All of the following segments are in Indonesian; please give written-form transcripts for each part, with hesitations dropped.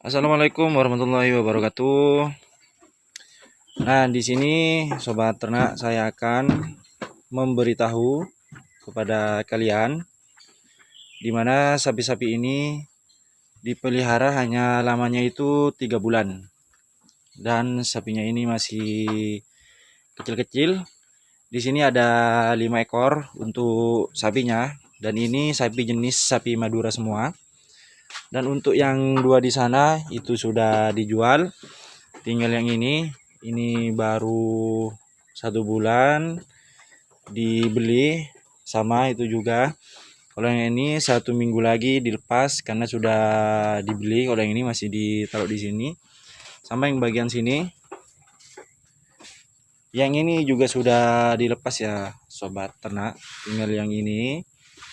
Assalamualaikum warahmatullahi wabarakatuh. Nah, di sini sobat ternak saya akan memberitahu kepada kalian di mana sapi-sapi ini dipelihara hanya lamanya itu 3 bulan. Dan sapinya ini masih kecil-kecil. Di sini ada 5 ekor untuk sapinya dan ini sapi jenis sapi Madura semua. Dan untuk yang 2 di sana itu sudah dijual. Tinggal yang ini baru 1 bulan dibeli, sama itu juga. Kalau yang ini 1 minggu lagi dilepas karena sudah dibeli. Kalau yang ini masih ditaruh di sini. Sama yang bagian sini, yang ini juga sudah dilepas ya sobat ternak. Tinggal yang ini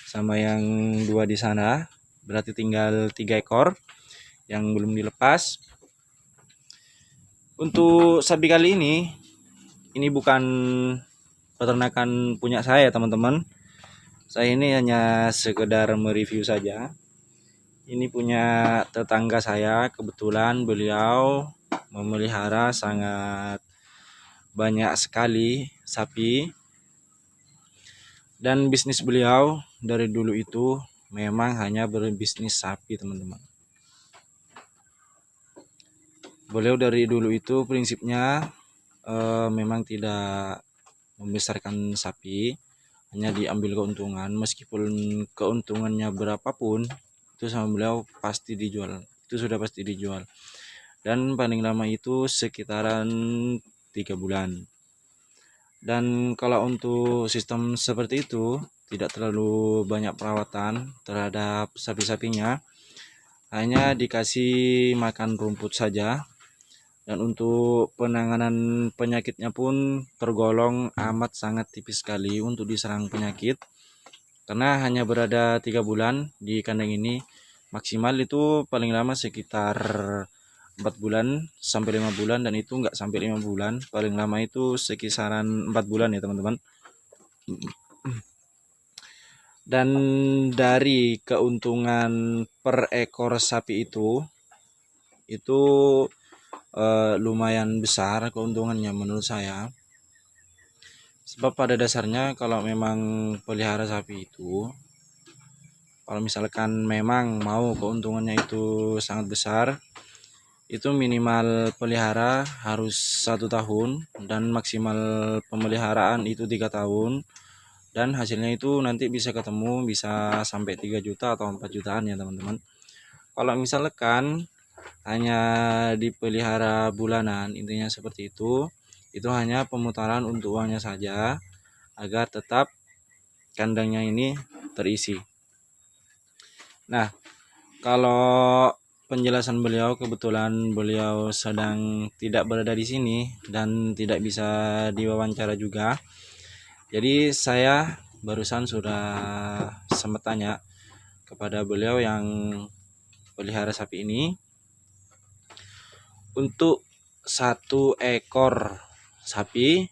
sama yang 2 di sana, berarti tinggal 3 ekor yang belum dilepas. Untuk sapi kali ini bukan peternakan punya saya teman-teman. Saya ini hanya sekedar mereview saja. Ini punya tetangga saya, kebetulan beliau memelihara sangat banyak sekali sapi. Dan bisnis beliau dari dulu itu memang hanya berbisnis sapi teman-teman. Beliau dari dulu itu prinsipnya memang tidak membesarkan sapi, hanya diambil keuntungan. Meskipun keuntungannya berapapun itu sama beliau pasti dijual, itu sudah pasti dijual. Dan paling lama itu sekitaran 3 bulan. Dan kalau untuk sistem seperti itu tidak terlalu banyak perawatan terhadap sapi-sapinya, hanya dikasih makan rumput saja. Dan untuk penanganan penyakitnya pun tergolong amat sangat tipis sekali untuk diserang penyakit. Karena hanya berada 3 bulan di kandang ini, maksimal itu paling lama sekitar 4 bulan sampai 5 bulan, dan itu enggak sampai 5 bulan. Paling lama itu sekisaran 4 bulan ya teman-teman. Dan dari keuntungan per ekor sapi itu lumayan besar keuntungannya menurut saya. Sebab pada dasarnya kalau memang pelihara sapi itu, kalau misalkan memang mau keuntungannya itu sangat besar, itu minimal pelihara harus 1 tahun dan maksimal pemeliharaan itu 3 tahun. Dan hasilnya itu nanti bisa ketemu, bisa sampai 3 juta atau 4 jutaan ya teman-teman. Kalau misalkan hanya dipelihara bulanan, intinya seperti itu hanya pemutaran untuk uangnya saja agar tetap kandangnya ini terisi. Nah, kalau penjelasan beliau, kebetulan beliau sedang tidak berada di sini dan tidak bisa diwawancara juga. Jadi saya barusan sudah sempat tanya kepada beliau yang pelihara sapi ini. Untuk 1 ekor sapi,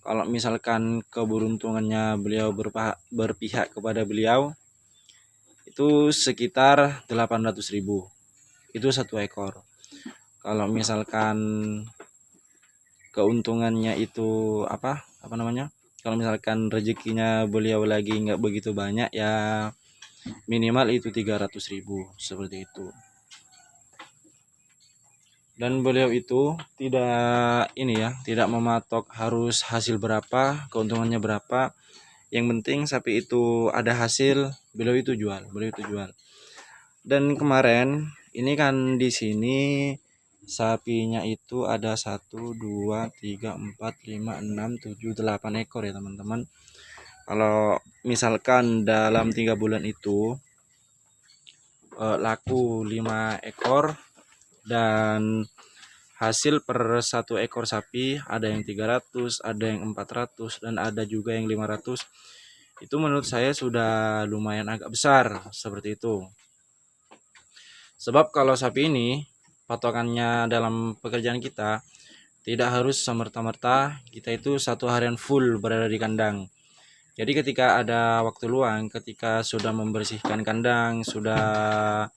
kalau misalkan keberuntungannya beliau berpihak kepada beliau, itu sekitar 800.000. Itu 1 ekor. Kalau misalkan keuntungannya itu apa namanya? Kalau misalkan rezekinya beliau lagi nggak begitu banyak ya minimal itu 300.000 seperti itu. Dan beliau itu tidak mematok harus hasil berapa, keuntungannya berapa. Yang penting sapi itu ada hasil, beliau itu jual. Dan kemarin ini kan di sini sapinya itu ada 1 2 3 4 5 6 7 8 ekor ya teman-teman. Kalau misalkan dalam 3 bulan itu laku 5 ekor, dan hasil per 1 ekor sapi ada yang 300, ada yang 400, dan ada juga yang 500. Itu menurut saya sudah lumayan agak besar seperti itu. Sebab kalau sapi ini patokannya dalam pekerjaan kita tidak harus semerta-merta kita itu 1 harian full berada di kandang. Jadi ketika ada waktu luang, ketika sudah membersihkan kandang, sudah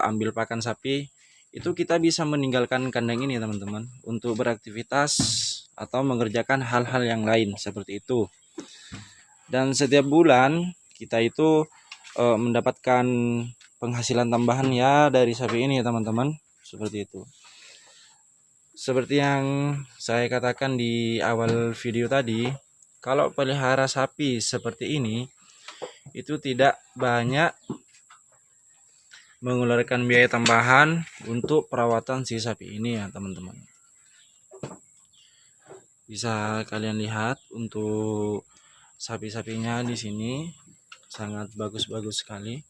ambil pakan sapi, itu kita bisa meninggalkan kandang ini teman-teman untuk beraktivitas atau mengerjakan hal-hal yang lain seperti itu. Dan setiap bulan kita itu mendapatkan penghasilan tambahan ya dari sapi ini ya teman-teman, seperti itu. Seperti yang saya katakan di awal video tadi, kalau pelihara sapi seperti ini itu tidak banyak mengeluarkan biaya tambahan untuk perawatan si sapi ini ya teman-teman. Bisa kalian lihat untuk sapi-sapinya di sini sangat bagus-bagus sekali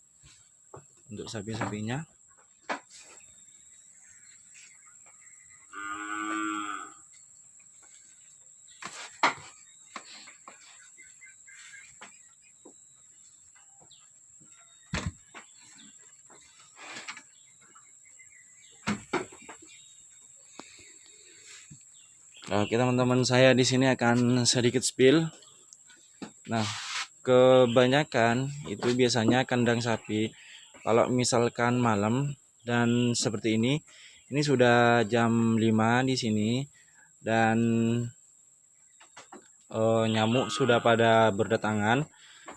untuk sapi-sapinya. Oke teman-teman, saya di sini akan sedikit spill. Nah, kebanyakan itu biasanya kandang sapi kalau misalkan malam dan seperti ini sudah jam 5 di sini dan nyamuk sudah pada berdatangan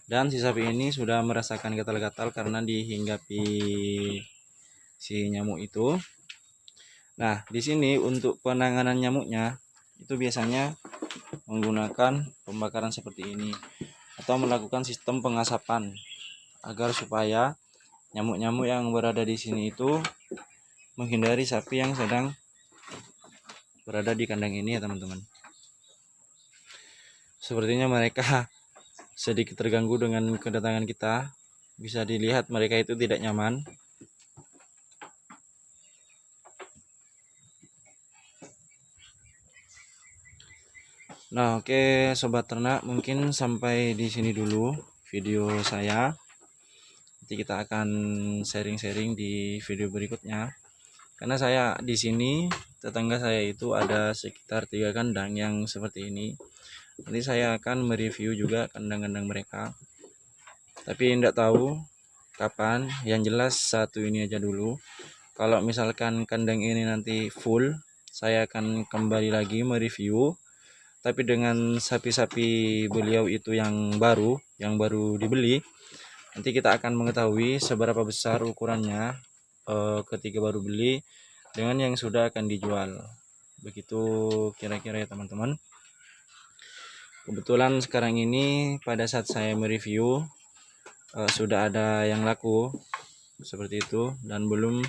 dan si sapi ini sudah merasakan gatal-gatal karena dihinggapi si nyamuk itu. Nah, di sini untuk penanganan nyamuknya itu biasanya menggunakan pembakaran seperti ini atau melakukan sistem pengasapan agar supaya nyamuk-nyamuk yang berada di sini itu menghindari sapi yang sedang berada di kandang ini ya teman-teman. Sepertinya mereka sedikit terganggu dengan kedatangan kita. Bisa dilihat mereka itu tidak nyaman. Nah, oke sobat ternak, mungkin sampai di sini dulu video saya. Nanti kita akan sharing-sharing di video berikutnya. Karena saya di sini tetangga saya itu ada sekitar 3 kandang yang seperti ini. Nanti saya akan mereview juga kandang-kandang mereka. Tapi tidak tahu kapan. Yang jelas satu ini aja dulu. Kalau misalkan kandang ini nanti full, saya akan kembali lagi mereview. Tapi dengan sapi-sapi beliau itu yang baru dibeli, nanti kita akan mengetahui seberapa besar ukurannya ketika baru beli dengan yang sudah akan dijual. Begitu kira-kira ya teman-teman. Kebetulan sekarang ini pada saat saya mereview sudah ada yang laku seperti itu dan belum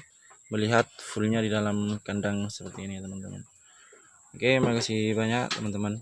melihat fullnya di dalam kandang seperti ini teman-teman. Oke, makasih banyak teman-teman.